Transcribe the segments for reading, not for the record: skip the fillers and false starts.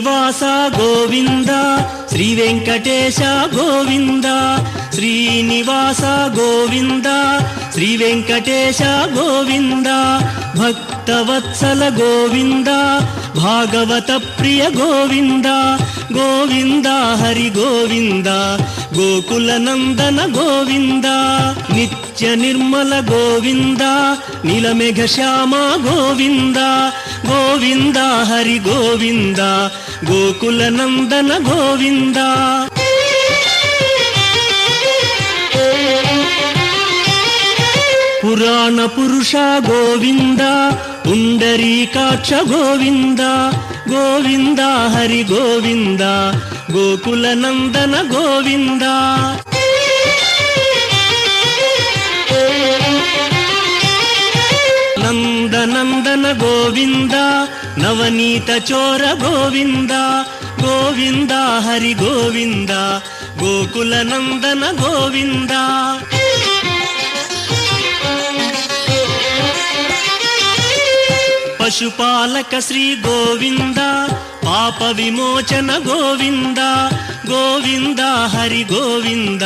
శ్రీనివాస గోవింద శ్రీ వెంకటేశ గోవింద శ్రీనివాస గోవింద శ్రీ వెంకటేశ గోవింద భక్తవత్సల గోవింద భాగవత ప్రియ గోవింద గోవింద హరి గోవింద గోకుల నందన గోవింద నిత్య నిర్మల గోవింద నీలమేఘ శ్యామ గోవింద గోవింద హరి గోవింద గోకుల నందన గోవింద పురాణ పురుష గోవింద పుండరీకాక్ష గోవింద గోవింద హరి గోవింద గోకుల నందన గోవింద నందనందన గోవింద నవనీత చోర గోవింద గోవింద హరి గోవింద గోకుల నందన గోవింద పశుపాలక శ్రీ గోవింద పాప విమోచన గోవింద గోవింద హరి గోవింద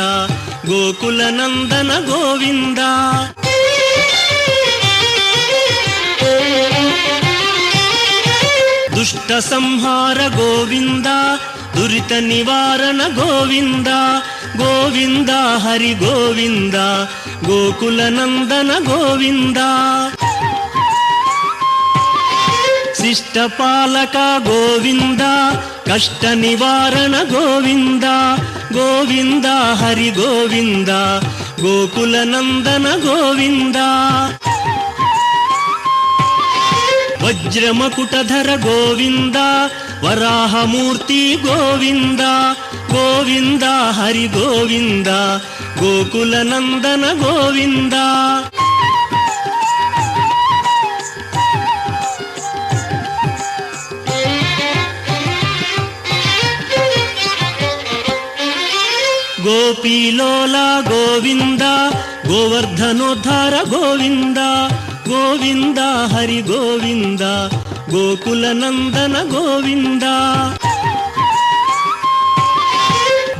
గోకుల నందన గోవింద దుష్ట సంహార గోవింద దురిత నివారణ గోవింద గోవింద హరి గోవింద గోకుల నందన గోవింద శిష్టపాలక గోవింద కష్ట నివారణ గోవింద గోవింద హరి గోవింద గోకుల నందన గోవింద వజ్రమకుటధర గోవింద వరాహమూర్తి గోవింద గోవింద హరి గోవింద గోకుల నందన గోవింద గోపీలోల గోవింద గోవర్ధనోద్ధార గోవింద గోవింద హరి గోవింద గోకుల నందన గోవింద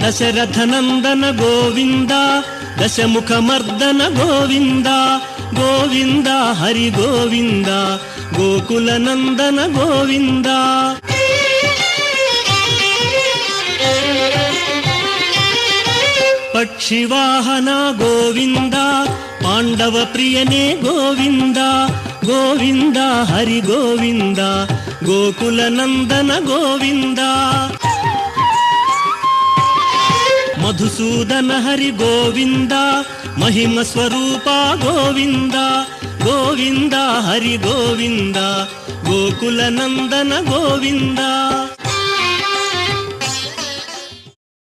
దశరథ నందన గోవింద దశముఖ మర్దన గోవింద గోవింద హరి గోవింద గోకుల నందన గోవింద పక్షివాహన గోవింద పాండవ ప్రియనే గోవింద గోవింద హరి గోవింద గోకుల నందన గోవింద మధుసూదన హరి గోవింద మహిమ స్వరూప గోవింద గోవింద హరి గోవింద గోకుల నందన గోవింద